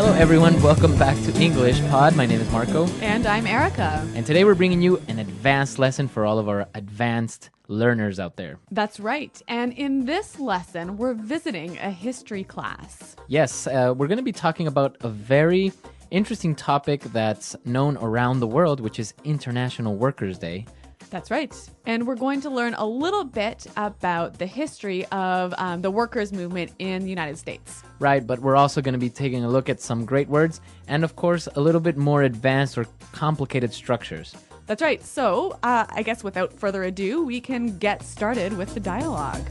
Hello everyone, welcome back to English Pod. My name is Marco. And I'm Erica. And today we're bringing you an advanced lesson for all of our advanced learners out there. That's right. And in this lesson, we're visiting a history class. Yes, we're going to be talking about a very interesting topic that's known around the world, which is International Workers' Day. That's right. And we're going to learn a little bit about the history of the workers' movement in the United States. Right, but we're also going to be taking a look at some great words and, of course, a little bit more advanced or complicated structures. That's right. So I guess without further ado, we can get started with the dialogue.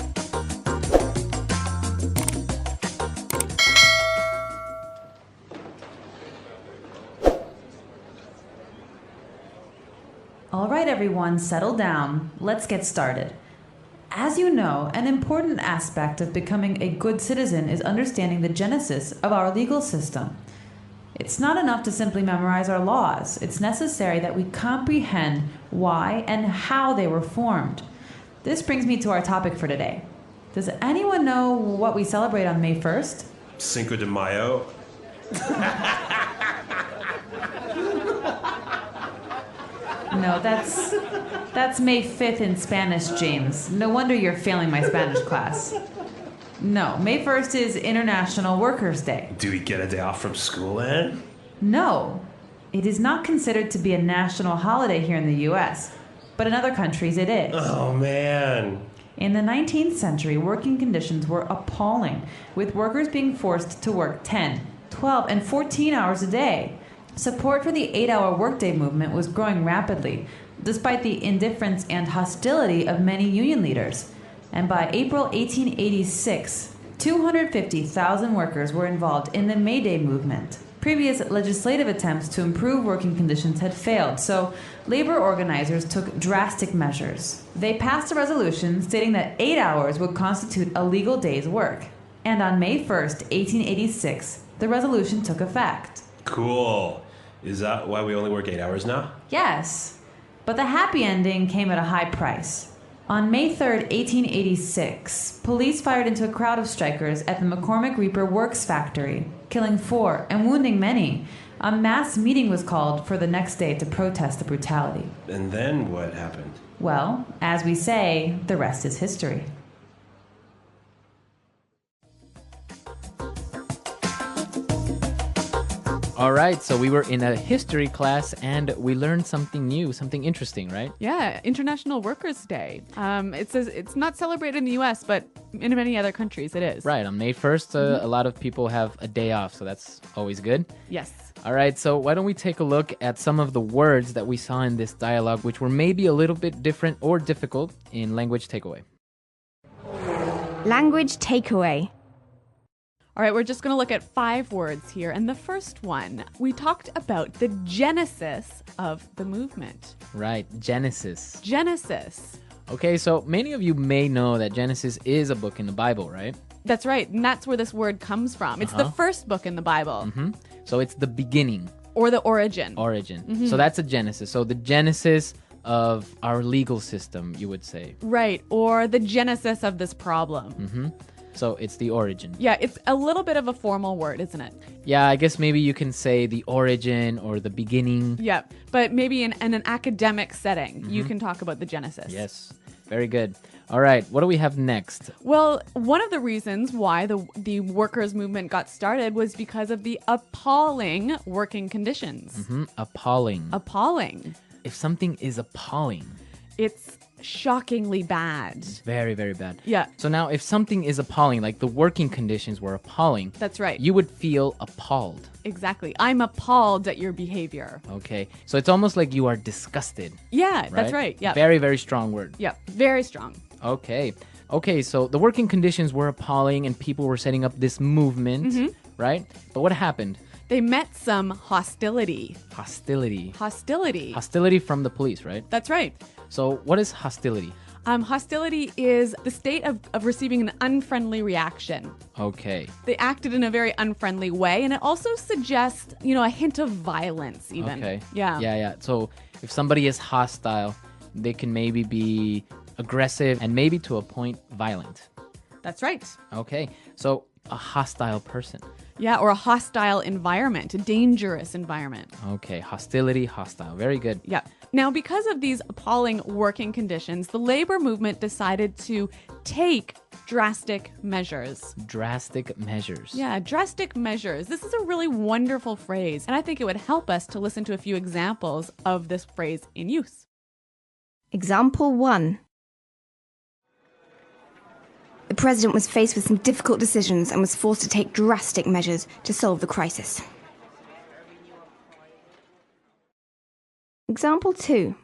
All right, everyone, settle down. Let's get started. As you know, an important aspect of becoming a good citizen is understanding the genesis of our legal system. It's not enough to simply memorize our laws. It's necessary that we comprehend why and how they were formed. This brings me to our topic for today. Does anyone know what we celebrate on May 1st? Cinco de Mayo. No, that's May 5th in Spanish, James. No wonder you're failing my Spanish class. No, May 1st is International Workers' Day. Do we get a day off from school then? No, it is not considered to be a national holiday here in the U.S., but in other countries it is. Oh, man. In the 19th century, working conditions were appalling, with workers being forced to work 10, 12, and 14 hours a day. Support for the 8-hour workday movement was growing rapidly, despite the indifference and hostility of many union leaders. And by April 1886, 250,000 workers were involved in the May Day movement. Previous legislative attempts to improve working conditions had failed, so labor organizers took drastic measures. They passed a resolution stating that 8 hours would constitute a legal day's work. And on May 1st, 1886, the resolution took effect. Cool. Is that why we only work 8 hours now? Yes, but the happy ending came at a high price. On May 3rd, 1886, police fired into a crowd of strikers at the McCormick Reaper Works factory, killing 4 and wounding many. A mass meeting was called for the next day to protest the brutality. And then what happened? Well, as we say, the rest is history. All right, so we were in a history class and we learned something new, something interesting, right? Yeah, International Workers' Day. It says it's not celebrated in the U.S., but in many other countries it is. Right, on May 1st, a lot of people have a day off, so that's always good. Yes. All right, so why don't we take a look at some of the words that we saw in this dialogue, which were maybe a little bit different or difficult in language takeaway. Language takeaway. All right, we're just going to look at 5 words here. And the first one, we talked about the genesis of the movement. Right, Genesis. Genesis. Okay, so many of you may know that Genesis is a book in the Bible, right? That's right. And that's where this word comes from. It's the first book in the Bible. So it's the beginning. Or the origin. So that's a Genesis. So the genesis of our legal system, you would say. Right. Or the genesis of this problem. So it's the origin. Yeah, it's a little bit of a formal word, isn't it? Yeah, I guess maybe you can say the origin or the beginning. Yeah, but maybe in an academic setting, you can talk about the genesis. Yes, very good. All right, what do we have next? Well, one of the reasons why the workers' movement got started was because of the appalling working conditions. Appalling. Appalling. If something is appalling, It's shockingly bad. very, very bad. Yeah. So now if something is appalling, like the working conditions were appalling, That's right. you would feel appalled. Exactly. I'm appalled at your behavior. Okay, so it's almost like you are disgusted. Yeah, that's right. Yeah. Very, very strong word. Yeah, very strong. Okay. Okay, so the working conditions were appalling and people were setting up this movement, right? But what happened? They met some hostility. Hostility. Hostility. Hostility from the police, right? That's right. So what is hostility? Hostility is the state of receiving an unfriendly reaction. Okay. They acted in a very unfriendly way, and it also suggests, a hint of violence even. Okay. Yeah. Yeah. So if somebody is hostile, they can maybe be aggressive and maybe to a point violent. That's right. Okay. So a hostile person. Yeah, or a hostile environment, a dangerous environment. Okay, hostility, hostile. Very good. Yeah. Now, because of these appalling working conditions, the labor movement decided to take drastic measures. Drastic measures. Yeah, drastic measures. This is a really wonderful phrase, and I think it would help us to listen to a few examples of this phrase in use. Example 1. The president was faced with some difficult decisions and was forced to take drastic measures to solve the crisis. Example 2.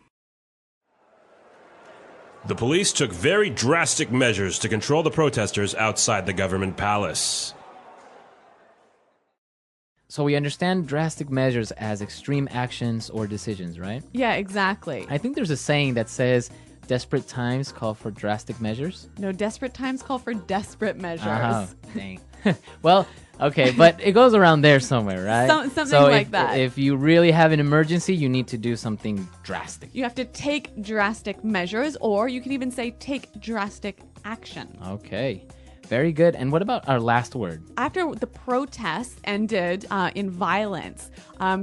The police took very drastic measures to control the protesters outside the government palace. So we understand drastic measures as extreme actions or decisions, right? Yeah, exactly. I think there's a saying that says desperate times call for drastic measures. No, desperate times call for desperate measures. Oh, dang. Well, okay, but it goes around there somewhere, right? Something so like that. If you really have an emergency, you need to do something drastic. You have to take drastic measures, or you can even say take drastic action. Okay, very good. And what about our last word? After the protests ended in violence,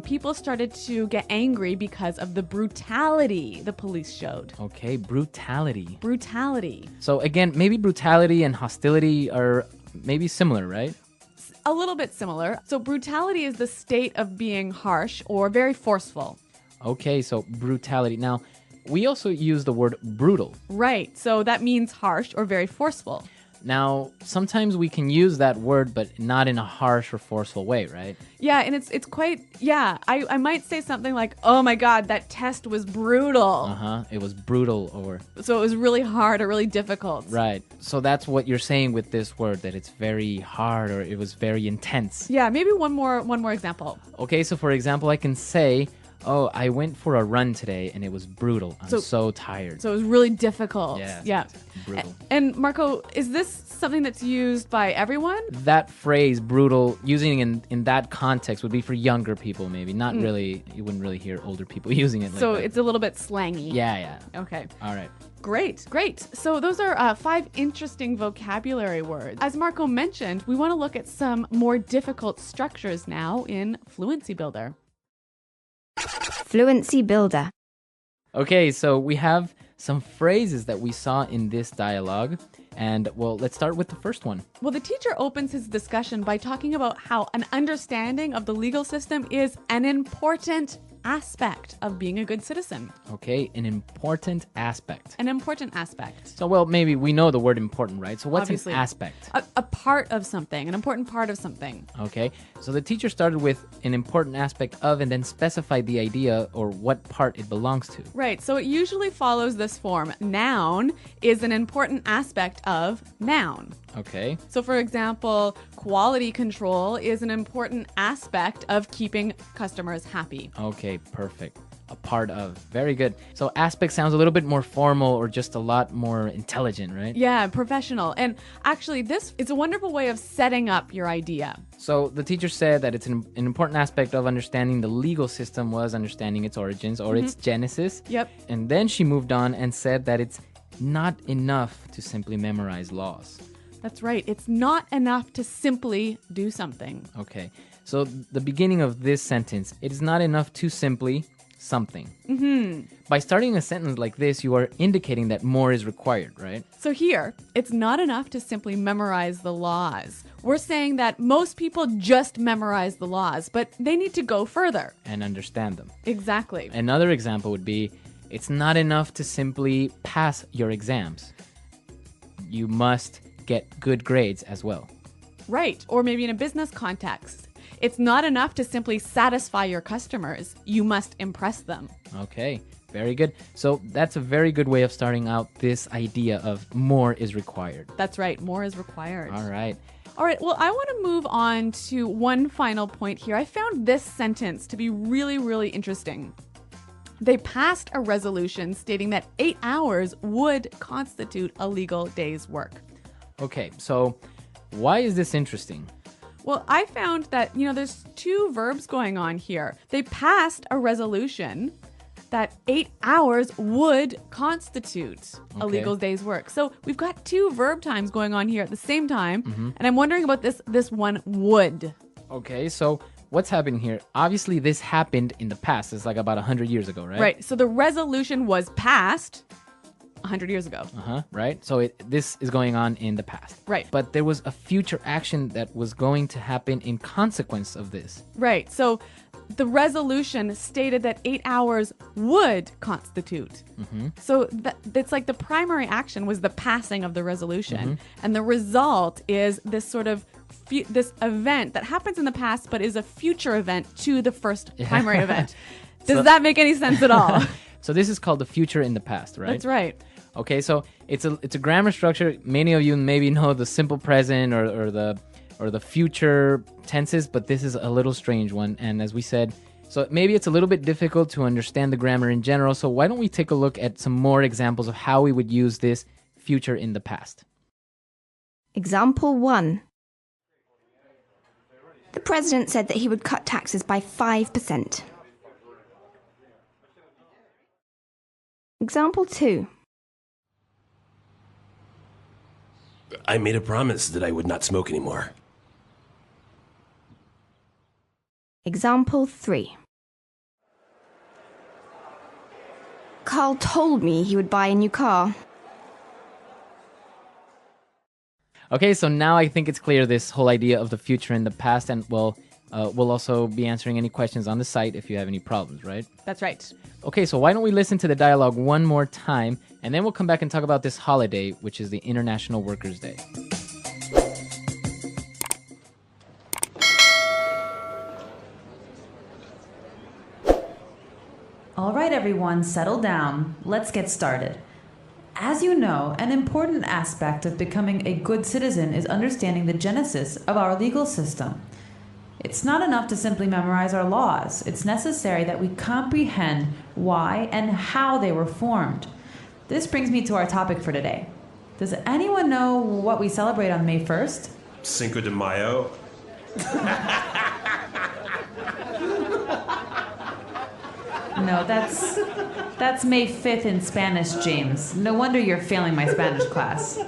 people started to get angry because of the brutality the police showed. Okay, brutality. Brutality. So again, maybe brutality and hostility are maybe similar, right? A little bit similar. So brutality is the state of being harsh or very forceful. Okay, so brutality. Now, we also use the word brutal. Right. So that means harsh or very forceful. Now, sometimes we can use that word, but not in a harsh or forceful way, right? Yeah, and it's quite, I might say something like, oh my God, that test was brutal. Uh-huh, it was brutal or... So it was really hard or really difficult. Right, so that's what you're saying with this word, that it's very hard or it was very intense. Yeah, maybe one more example. Okay, so for example, I can say, oh, I went for a run today and it was brutal. I'm so tired. So it was really difficult. Yeah. Brutal. And Marco, is this something that's used by everyone? That phrase, brutal, using in that context would be for younger people maybe. Not really, you wouldn't really hear older people using it like so that. it's a little bit slangy. Yeah. Okay. All right. Great. So those are 5 interesting vocabulary words. As Marco mentioned, we want to look at some more difficult structures now in Fluency Builder. Fluency Builder. Okay, so we have some phrases that we saw in this dialogue. And, well, let's start with the first one. Well, the teacher opens his discussion by talking about how an understanding of the legal system is an important aspect of being a good citizen. Okay, an important aspect. An important aspect. So, well, maybe we know the word important, right? So what's Obviously. an aspect? A part of something, an important part of something. Okay, so the teacher started with an important aspect of and then specified the idea or what part it belongs to. Right, so it usually follows this form. Noun is an important aspect of noun. Okay, So for example, quality control is an important aspect of keeping customers happy. okay, perfect. A part of. Very good. So aspect sounds a little bit more formal or just a lot more intelligent, right? Yeah, professional. And actually, this is a wonderful way of setting up your idea. So the teacher said that it's an important aspect of understanding the legal system was understanding its origins or its genesis. Yep. And then she moved on and said that it's not enough to simply memorize laws. That's right. It's not enough to simply do something. Okay. So the beginning of this sentence, it is not enough to simply something. Mm-hmm. By starting a sentence like this, you are indicating that more is required, right? So here, it's not enough to simply memorize the laws. We're saying that most people just memorize the laws, but they need to go further. And understand them. Exactly. Another example would be, it's not enough to simply pass your exams. You must get good grades as well. Right. Or maybe in a business context. It's not enough to simply satisfy your customers. You must impress them. Okay, very good. So that's a very good way of starting out this idea of more is required. That's right. More is required. All right. All right. Well, I want to move on to one final point here. I found this sentence to be really, really interesting. They passed a resolution stating that 8 hours would constitute a legal day's work. Okay, so why is this interesting? Well, I found that, there's 2 verbs going on here. They passed a resolution that 8 hours would constitute a Okay. legal day's work. So we've got 2 verb times going on here at the same time. And I'm wondering about this one would. Okay, so what's happening here? Obviously, this happened in the past. It's like about 100 years ago, right? Right. So the resolution was passed 100 years ago. Right? So this is going on in the past. Right. But there was a future action that was going to happen in consequence of this. Right. So the resolution stated that 8 hours would constitute. So that's like the primary action was the passing of the resolution. And the result is this sort of this event that happens in the past but is a future event to the first primary event. Does that make any sense at all? So this is called the future in the past, right? That's right. Okay, so it's a grammar structure. Many of you maybe know the simple present or the future tenses, but this is a little strange one. And as we said, so maybe it's a little bit difficult to understand the grammar in general. So why don't we take a look at some more examples of how we would use this future in the past? Example 1. The president said that he would cut taxes by 5%. Example 2. I made a promise that I would not smoke anymore. Example 3. Carl told me he would buy a new car. Okay, so now I think it's clear this whole idea of the future in the past, and we'll also be answering any questions on the site if you have any problems, right? That's right. Okay, so why don't we listen to the dialogue one more time, and then we'll come back and talk about this holiday, which is the International Workers' Day. All right, everyone, settle down. Let's get started. As you know, an important aspect of becoming a good citizen is understanding the genesis of our legal system. It's not enough to simply memorize our laws. It's necessary that we comprehend why and how they were formed. This brings me to our topic for today. Does anyone know what we celebrate on May 1st? Cinco de Mayo. No, that's May 5th in Spanish, James. No wonder you're failing my Spanish class.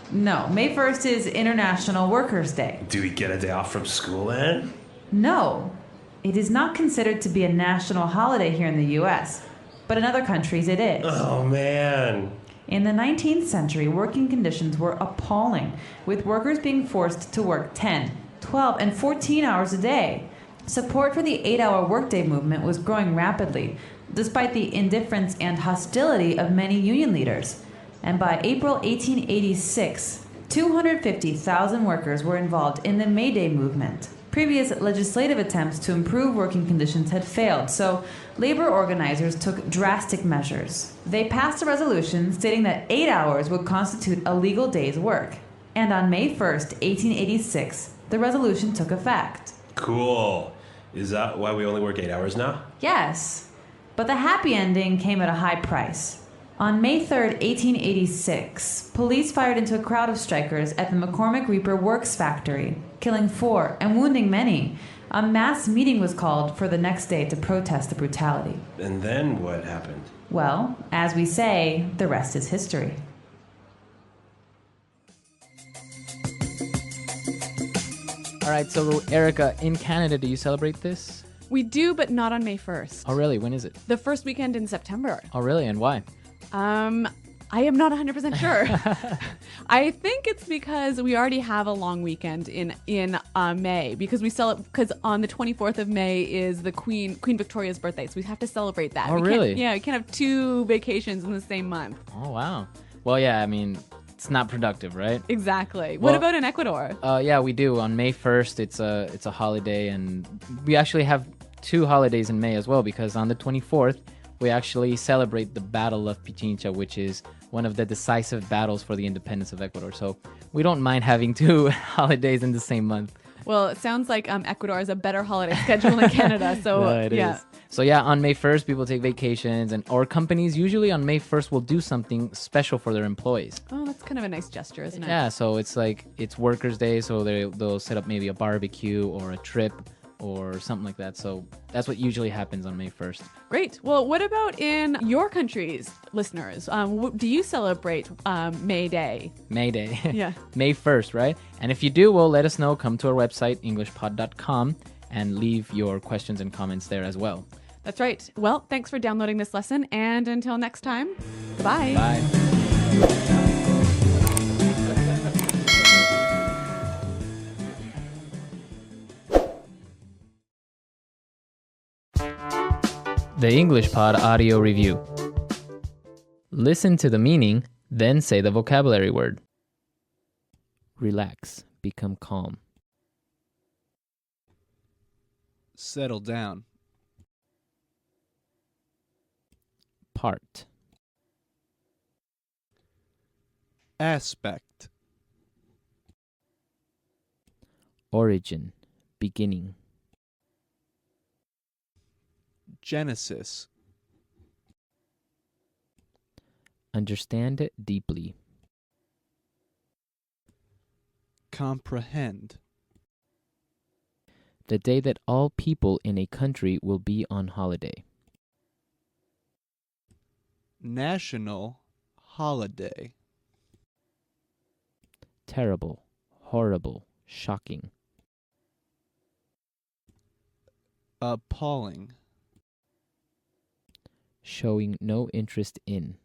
No, May 1st is International Workers' Day. Do we get a day off from school then? No, it is not considered to be a national holiday here in the U.S., but in other countries it is. Oh, man. In the 19th century, working conditions were appalling, with workers being forced to work 10, 12, and 14 hours a day. Support for the 8-hour workday movement was growing rapidly, despite the indifference and hostility of many union leaders. And by April 1886, 250,000 workers were involved in the May Day movement. Previous legislative attempts to improve working conditions had failed, so labor organizers took drastic measures. They passed a resolution stating that 8 hours would constitute a legal day's work. And on May 1st, 1886, the resolution took effect. Cool. Is that why we only work 8 hours now? Yes, but the happy ending came at a high price. On May 3rd, 1886, police fired into a crowd of strikers at the McCormick Reaper Works factory, killing 4 and wounding many. A mass meeting was called for the next day to protest the brutality. And then what happened? Well, as we say, the rest is history. All right, so Erica, in Canada, do you celebrate this? We do, but not on May 1st. Oh, really? When is it? The first weekend in September. Oh, really? And why? I am not 100% sure. I think it's because we already have a long weekend in May because because on the 24th of May is the Queen Victoria's birthday, so we have to celebrate that. Oh, really? We can't have 2 vacations in the same month. Oh, wow. Well, yeah, I mean, it's not productive, right? Exactly. Well, what about in Ecuador? Yeah, we do. On May 1st, it's a holiday, and we actually have 2 holidays in May as well, because on the 24th, we actually celebrate the Battle of Pichincha, which is one of the decisive battles for the independence of Ecuador. So we don't mind having 2 holidays in the same month. Well, it sounds like Ecuador has a better holiday schedule than Canada. So No, it is. So yeah, on May 1st, people take vacations, or companies usually on May 1st will do something special for their employees. Oh, that's kind of a nice gesture, isn't it? Yeah, so it's like it's Workers' Day, so they'll set up maybe a barbecue or a trip or something like that. So that's what usually happens on May 1st. Great. Well, what about in your countries, listeners? Do you celebrate May Day? May Day. Yeah. May 1st, right? And if you do, well, let us know. Come to our website, englishpod.com, and leave your questions and comments there as well. That's right. Well, thanks for downloading this lesson. And until next time, bye. Bye. The English Pod Audio Review. Listen to the meaning, then say the vocabulary word. Relax, become calm. Settle down. Part. Aspect. Origin, beginning. Genesis. Understand it deeply. Comprehend. The day that all people in a country will be on holiday. National holiday. Terrible, horrible, shocking. Appalling. Showing no interest in.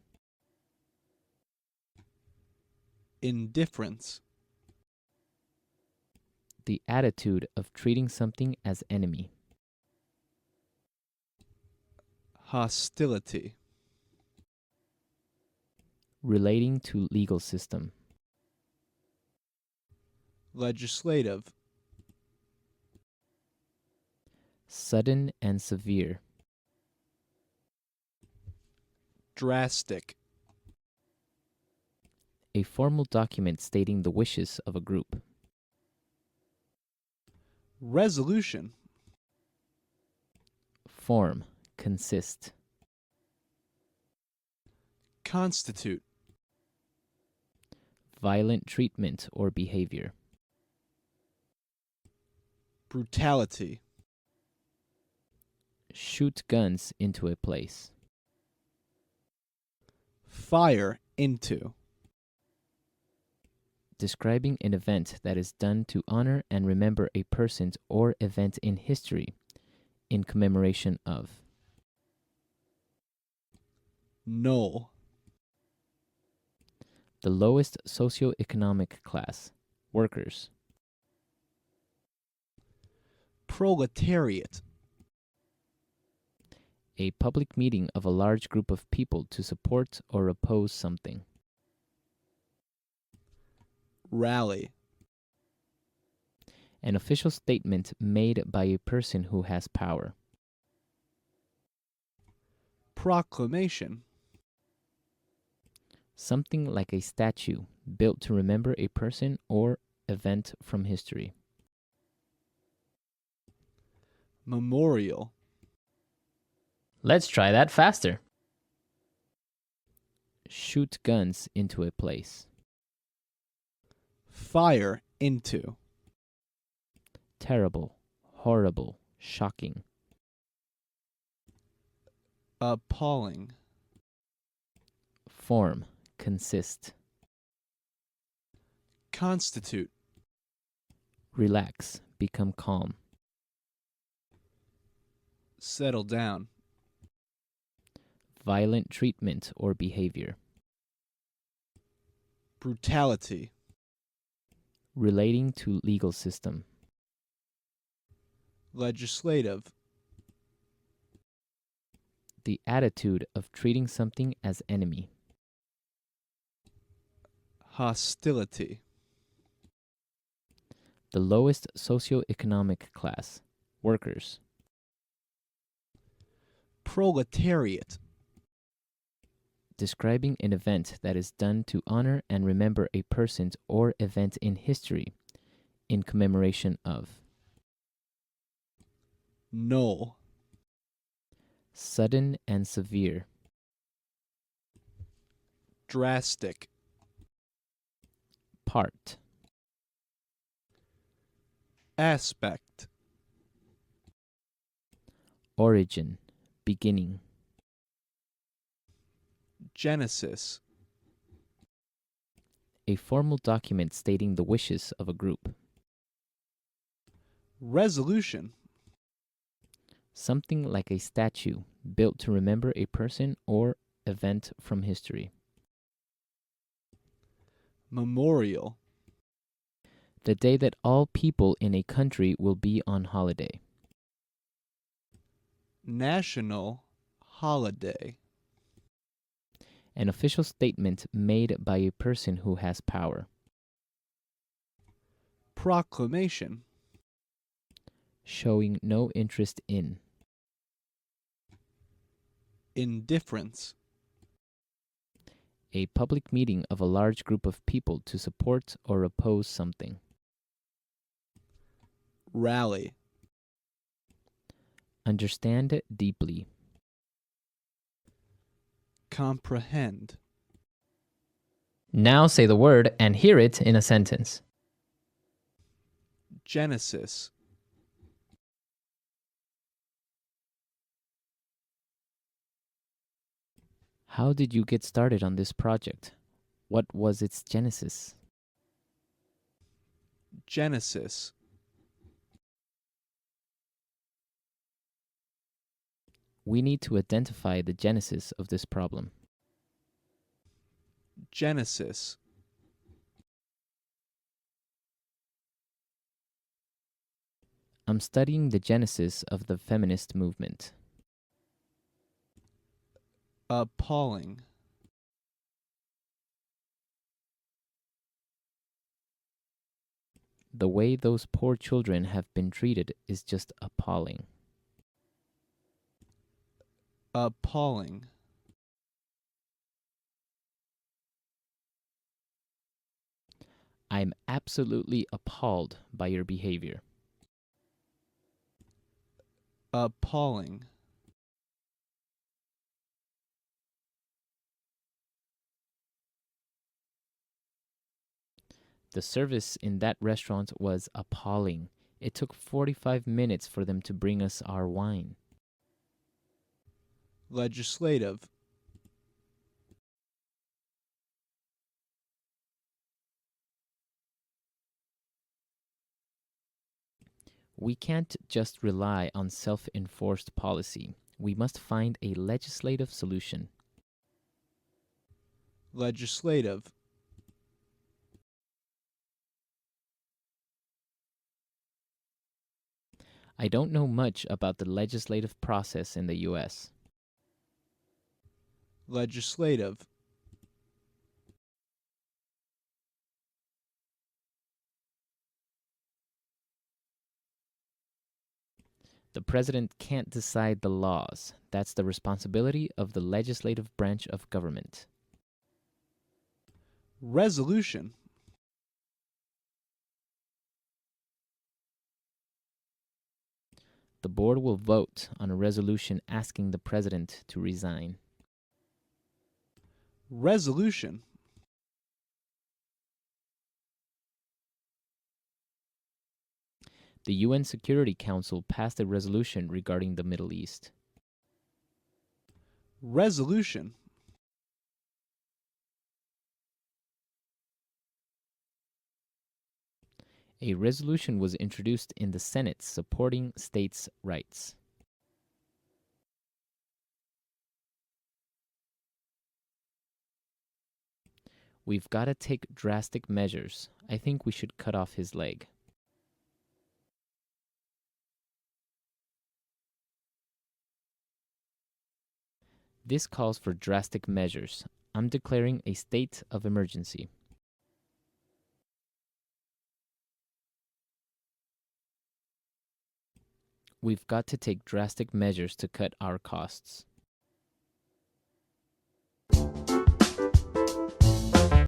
Indifference. The attitude of treating something as enemy. Hostility. Relating to legal system. Legislative. Sudden and severe. Drastic. A formal document stating the wishes of a group. Resolution. Form, consist. Constitute. Violent treatment or behavior. Brutality. Shoot guns into a place. Fire into. Describing an event that is done to honor and remember a person or event in history in commemoration of. Null. The lowest socioeconomic class, workers. Proletariat. A public meeting of a large group of people to support or oppose something. Rally. An official statement made by a person who has power. Proclamation. Something like a statue built to remember a person or event from history. Memorial. Let's try that faster. Shoot guns into a place. Fire into. Terrible, horrible, shocking. Appalling. Form, consist. Constitute. Relax, become calm. Settle down. Violent treatment or behavior. Brutality. Relating to legal system. Legislative. The attitude of treating something as enemy. Hostility. The lowest socioeconomic class, workers. Proletariat. Describing an event that is done to honor and remember a person or event in history in commemoration of. Null. Sudden and severe. Drastic. Part. Aspect. origin, beginning. Genesis. A formal document stating the wishes of a group. Resolution. Something like a statue built to remember a person or event from history. Memorial. The day that all people in a country will be on holiday. National holiday. An official statement made by a person who has power. Proclamation. Showing no interest in. Indifference. A public meeting of a large group of people to support or oppose something. Rally. Understand deeply. Comprehend. Now say the word and hear it in a sentence. Genesis. How did you get started on this project? What was its genesis? Genesis. We need to identify the genesis of this problem. Genesis. I'm studying the genesis of the feminist movement. Appalling. The way those poor children have been treated is just appalling. Appalling. I'm absolutely appalled by your behavior. Appalling. The service in that restaurant was appalling. It took 45 minutes for them to bring us our wine. Legislative. We can't just rely on self-enforced policy. We must find a legislative solution. Legislative. I don't know much about the legislative process in the U.S. Legislative. The president can't decide the laws. That's the responsibility of the legislative branch of government. Resolution. The board will vote on a resolution asking the president to resign. Resolution. The UN Security Council passed a resolution regarding the Middle East. Resolution. A resolution was introduced in the Senate supporting states' rights. We've got to take drastic measures. I think we should cut off his leg. This calls for drastic measures. I'm declaring a state of emergency. We've got to take drastic measures to cut our costs.